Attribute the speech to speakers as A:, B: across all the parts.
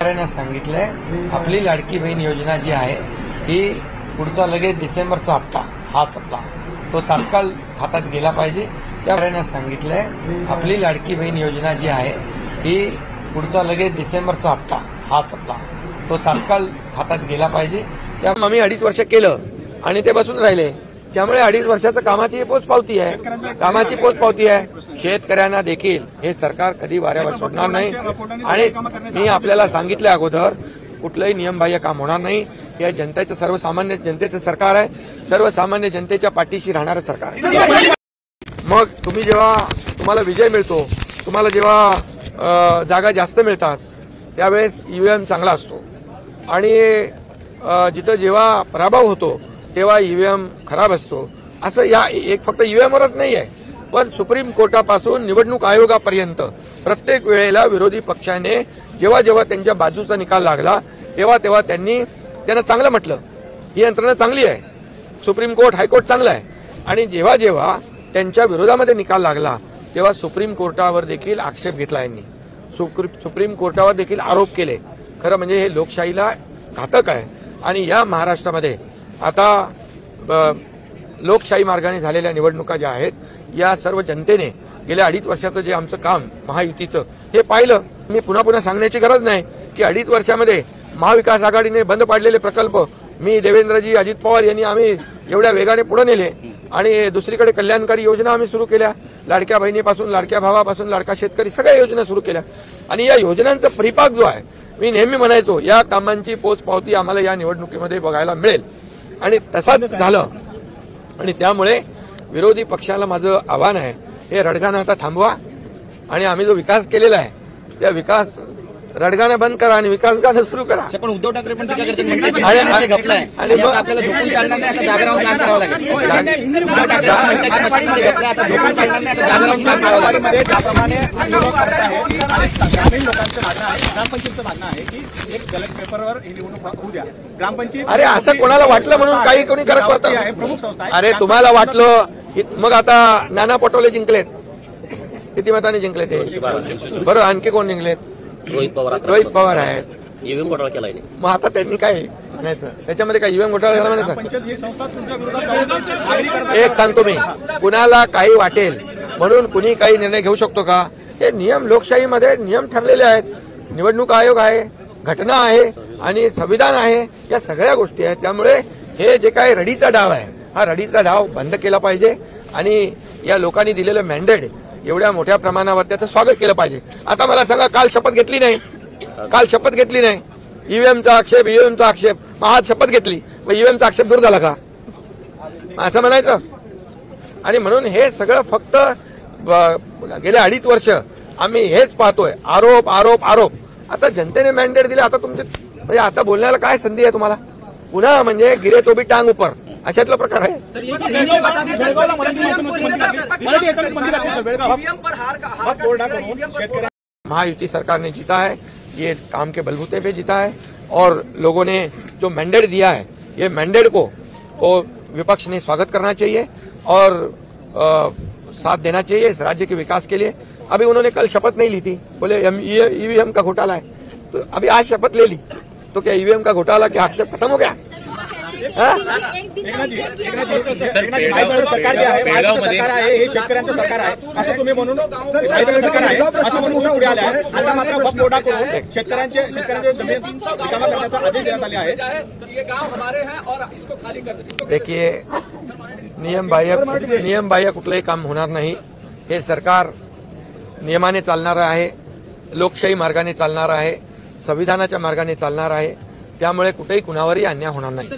A: त्यामुळे सांगितलंय आपली लाडकी बहीण योजना जी आहे ही पुढचा लगेच डिसेंबरचा हप्ता हाच हप्ता तो तात्काळ खात्यात गेला पाहिजे। त्यामुळे सांगितलंय आपली लाडकी बहीण योजना जी आहे ही पुढचा लगेच डिसेंबरचा हप्ता हाच हप्ता तो तात्काळ खात्यात गेला पाहिजे। त्यामुळे आम्ही 2.5 वर्ष केलं आणि ते बसून राहिले। त्यामुळे 2.5 वर्षाचं कामाची पोचपावती आहे। शेतकऱ्यांना देखील हे सरकार कधी वाऱ्यावर सोडणार नाही आणि मी आपल्याला सांगितलं अगोदर कुठलंही नियमबाह्य काम होणार नाही। हे जनतेचं सर्वसामान्य जनतेचं सरकार आहे, सर्वसामान्य जनतेच्या पाठीशी राहणारं सरकार आहे। मग तुम्हाला विजय मिळतो, तुम्हाला जेव्हा जागा जास्त मिळतात त्यावेळेस ईव्हीएम चांगला असतो आणि जिथं जेव्हा पराभव होतो तेव्हा ईव्हीएम खराब असतो। असं या एक फक्त ईव्हीएमवरच नाही आहे, पण सुप्रीम कोर्टापासून निवडणूक आयोगापर्यंत प्रत्येक वेळेला विरोधी पक्षाने जेव्हा जेव्हा त्यांच्या बाजूचा निकाल लागला तेव्हा त्यांना चांगलं म्हटलं, ही यंत्रणा चांगली आहे, सुप्रीम कोर्ट हायकोर्ट चांगलं आहे। आणि जेव्हा जेव्हा त्यांच्या विरोधामध्ये निकाल लागला तेव्हा सुप्रीम कोर्टावर देखील आक्षेप घेतला यांनी, सुप्रीम कोर्टावर देखील आरोप केले। खरं म्हणजे हे लोकशाहीला घातक आहे आणि या महाराष्ट्रामध्ये आता लोकशाही मार्गाने झालेल्या निवडणुका ज्या आहेत या सर्व जनतेने गेल्या 2.5 वर्षाचं जे आमचं काम महायुतीचं हे पाहिलं। मी पुन्हा सांगण्याची गरज नाही की 2.5 वर्षामध्ये महाविकास आघाडीने बंद पाडलेले प्रकल्प मी देवेंद्रजी अजित पवार यांनी आम्ही एवढ्या वेगाने पुढे नेले आणि दुसरीकडे कल्याणकारी योजना आम्ही सुरू केल्या, लाडक्या बहिणीपासून लाडक्या भावापासून लाडका शेतकरी सगळ्या योजना सुरू केल्या आणि या योजनांचा परिपाक जो आहे मी नेहमी म्हणायचो या कामांची पोचपावती आम्हाला या निवडणुकीमध्ये बघायला मिळेल आणि तसाच झालं। आणि त्यामुळे विरोधी पक्षाला माझं आव्हान आहे, हे रडगाणं आता थांबवा आणि आम्ही जो विकास केलेला आहे त्या विकास रडगाणं बंद करा आणि विकास गाणं सुरू करा।
B: पण उद्धव ठाकरे पण टीका करतात आणि मग आपल्याला झोपून चालणार नाही, आता जागा राहून काम करावं लागेल। उद्धव ठाकरे आता झोपून चालणार नाही, आता जागा राहून काम करावं लागेल।
C: त्याप्रमाणे आंदोलन करत आहे आणि ग्रामीण लोकांचं मागणं आहे, ग्रामपंचायतचं मागणं आहे की एक बॅलेट पेपरवर ही निवडणूक होऊ द्या। ग्रामपंचायत
A: अरे असं कोणाला वाटलं म्हणून काही कोणी करत करतं?
C: प्रमुख संस्था आहे।
A: अरे तुम्हाला वाटलं मग आता नाना पटोले जिंकलेत, किती मतांनी जिंकले ते? बरं आणखी कोण जिंकलेत?
D: रोहित
A: पवार आहेत।
D: ईव्हीएम घोटाळा केलाय
A: मग आता त्यांनी काय म्हणायचं त्याच्यामध्ये? काय ईव्हीएम घोटाळा झाला म्हणायचं?
C: पंचायत ही संस्था तुमच्या विरोधात
A: एक सांगतो मी, कुणाला काही वाटेल म्हणून कुणी काही निर्णय घेऊ शकतो का? हे नियम लोकशाहीमध्ये नियम ठरलेले आहेत, निवडणूक आयोग आहे, घटना आहे आणि संविधान आहे, या सगळ्या गोष्टी आहेत। त्यामुळे हे जे काय रडीचा डाव आहे हा रडीचा डाव बंद केला पाहिजे आणि या लोकांनी दिलेलं मॅन्डेट एवढ्या मोठ्या प्रमाणावर त्याचं स्वागत केलं पाहिजे। आता मला सांगा, काल शपथ घेतली नाही, ईव्हीएमचा आक्षेप, मग आज शपथ घेतली, मग ईव्हीएमचा आक्षेप दूर झाला का असं म्हणायचं? आणि म्हणून हे सगळं फक्त गेल्या 2.5 वर्ष आम्ही हेच पाहतोय, आरोप आरोप आरोप। आता जनतेने मॅन्डेट दिले, आता तुमचे म्हणजे आता बोलण्याला काय संधी आहे तुम्हाला? पुन्हा म्हणजे गिरे तो भी टांग ऊपर अशातला प्रकार आहे। महायुति सरकार ने जीता है, ये काम के बलबूते पे जीता है और लोगों ने जो मैंडेट दिया है ये मैंडेट को तो विपक्ष ने स्वागत करना चाहिए और साथ देना चाहिए इस राज्य के विकास के लिए। अभी उन्होंने कल शपथ नहीं ली थी, बोले ईवीएम का घोटाला है, तो अभी आज शपथ ले ली, तो क्या ईवीएम का घोटाला के आक्षेप खत्म हो गया?
C: सरकार आहे हे शेतकऱ्यांचं सरकार आहे असं तुम्ही म्हणून सरकार आहे असं म्हणून पुढे आले आहे। आता मात्र वक्फ बोर्डा करून शेतकऱ्यांचे जमीन रिकामा करण्याचा आदेश देण्यात आले आहे।
A: देखिए नियमबाह्य कुठलंही काम होणार नाही। हे सरकार नियमाने चालणारं आहे, लोकशाही मार्गाने चालणारं आहे, संविधानाच्या मार्गाने चालणार आहे, त्यामुळे कुठेही कुणावरही अन्याय होणार नाही।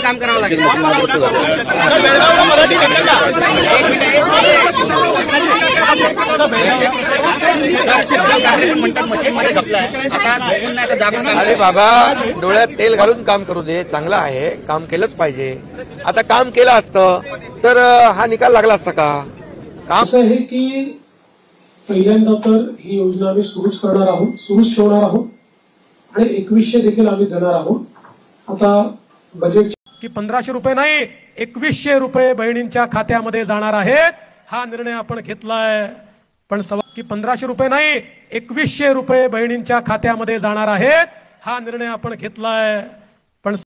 B: काम करावं लागेल।
A: अरे बाबा, डोळ्यात तेल घालून काम करू दे, चांगलं आहे, काम केलंच पाहिजे। आता काम केलं असतं तर हा निकाल लागला असता का?
E: असं आहे की पहिल्यांदा तर ही योजना आम्ही सुरूच ठेवणार आहोत आणि 2100 देखील आम्ही देणार आहोत। आता बजेट
C: की 1500 रुपये नाही
E: 2100 रुपये बहिणींच्या खात्यामध्ये जाणार आहेत. हा निर्णय आपण घेतलाय. पण की 1500 रुपये नाही, 2100 रुपये बहिणींच्या खात्यामध्ये जाणार आहेत. हा निर्णय आपण घेतलाय.